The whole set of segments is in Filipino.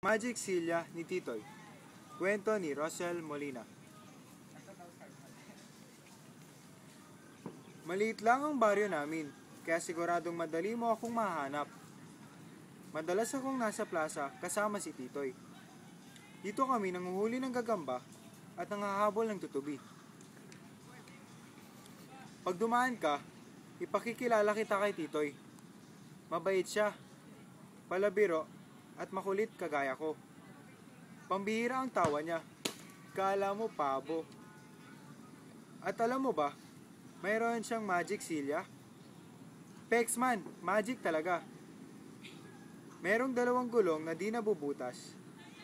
Magic Silya ni Titoy. Kwento ni Rosel Molina. Maliit lang ang baryo namin, kaya siguradong madali mo akong mahanap. Madalas akong nasa plaza kasama si Titoy. Dito kami nanguhuli ng gagamba at nangahabol ng tutubi. Pag dumaan ka, ipakikilala kita kay Titoy. Mabait siya, palabiro, at makulit kagaya ko. Pambihira ang tawa niya. Kala mo pabo. At alam mo ba, mayroon siyang magic silya? Pexman, magic talaga. Merong 2 gulong na di nabubutas,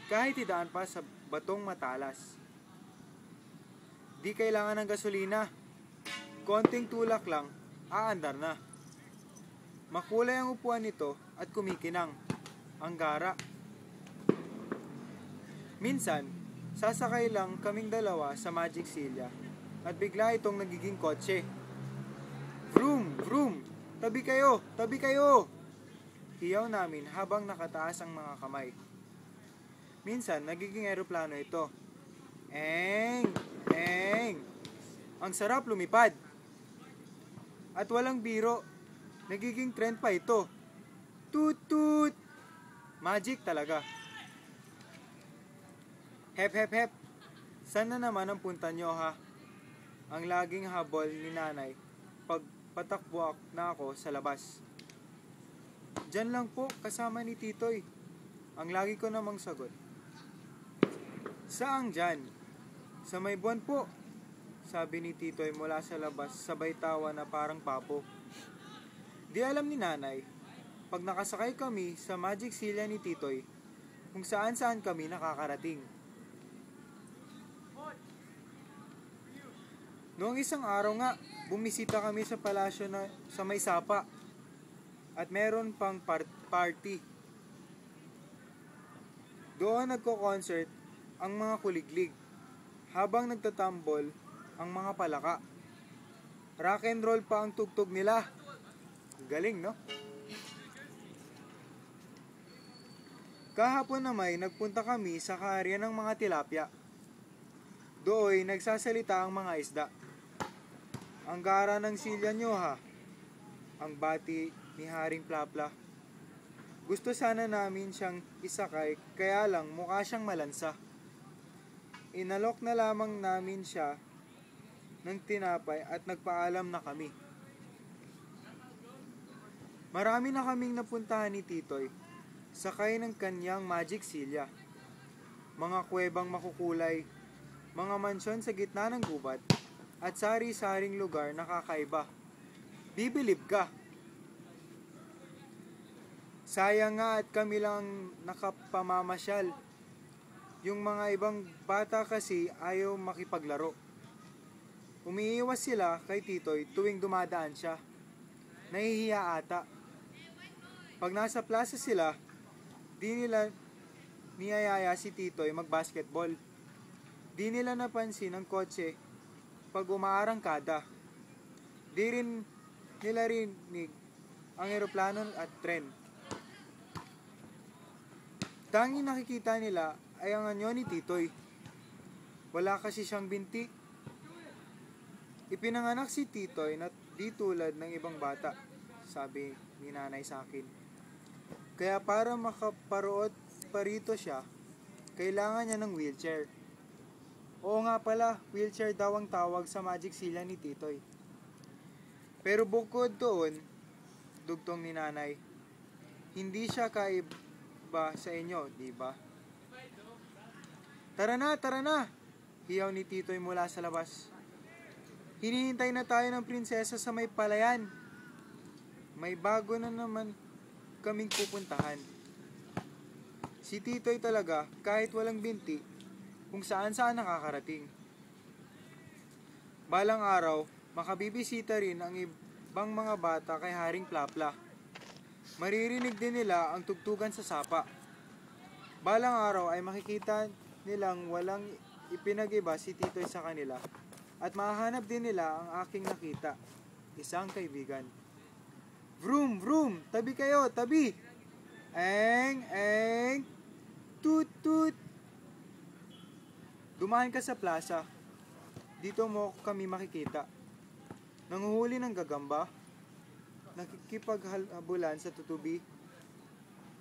kahit idaan pa sa batong matalas. Di kailangan ng gasolina. Konting tulak lang, aandar na. Makulay ang upuan nito at kumikinang. Ang gara. Minsan, sasakay lang kaming dalawa sa Magic Silya at bigla itong nagiging kotse. Vroom! Vroom! Tabi kayo! Tabi kayo! Hiyaw namin habang nakataas ang mga kamay. Minsan, nagiging eroplano ito. Eng! Eng! Ang sarap lumipad! At walang biro, nagiging trend pa ito. Toot toot! Magic talaga. Hep hep hep. Saan na naman ang punta nyo ha? Ang laging habol ni nanay pag patakbo na ako sa labas. Diyan lang po kasama ni Titoy. Ang lagi ko namang sagot. Saang dyan? Sa may buwan po. Sabi ni Titoy mula sa labas sabay tawa na parang papo. Di alam ni nanay, pag nakasakay kami sa Magic Silya ni Titoy, kung saan-saan kami nakakarating. Noong isang araw nga, bumisita kami sa palasyo na sa may sapa at meron pang party. Doon nagko-concert ang mga kuliglig habang nagtatambol ang mga palaka. Rock and roll pa ang tugtog nila. Galing, no? Kahapon na may nagpunta kami sa kaarya ng mga tilapia. Dooy nagsasalita ang mga isda. Ang gara ng silya nyo ha. Ang bati ni Haring Plapla. Gusto sana namin siyang isakay, kaya lang mukha siyang malansa. Inalok na lamang namin siya ng tinapay at nagpaalam na kami. Marami na kaming napuntahan ni Titoy, sakay ng kanyang Magic Silya. Mga kuwebang makukulay, mga mansyon sa gitna ng gubat, at sari-saring lugar na kakaiba. Bibilib ka! Sayang nga at kami lang nakapamamasyal. Yung mga ibang bata kasi ayaw makipaglaro. Umiiwas sila kay Titoy tuwing dumadaan siya. Nahihiya ata. Pag nasa plaza sila, di nila niyayaya si Titoy magbasketball. Di nila napansin ang kotse pag umaarangkada. Di rin nila rinig ang eroplano at tren. Tanging nakikita nila ay ang anyo ni Titoy. Wala kasi siyang binti. Ipinanganak si Titoy na di tulad ng ibang bata, sabi ni nanay sa akin. Kaya para makaparoot pa rito siya, kailangan niya ng wheelchair. Oo nga pala, wheelchair daw ang tawag sa Magic Silya ni Titoy. Pero bukod doon, dugtong ni nanay, hindi siya kaiba sa inyo, di ba? Tara na! Hiyaw ni Titoy mula sa labas. Hinihintay na tayo ng prinsesa sa may palayan. May bago na naman kaming pupuntahan. Si Titoy talaga, kahit walang binti, kung saan-saan nakakarating. Balang araw, makabibisita rin ang ibang mga bata kay Haring Plapla. Maririnig din nila ang tugtugan sa sapa. Balang araw ay makikita nilang walang ipinag-iba si Titoy sa kanila at mahanap din nila ang aking nakita, isang kaibigan. Vroom! Vroom! Tabi kayo! Tabi! Eng! Eng! Tut tut! Dumaan ka sa plaza. Dito mo kami makikita. Nanguhuli ng gagamba. Nakikipaghabulan sa tutubi.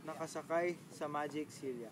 Nakasakay sa Magic Silya.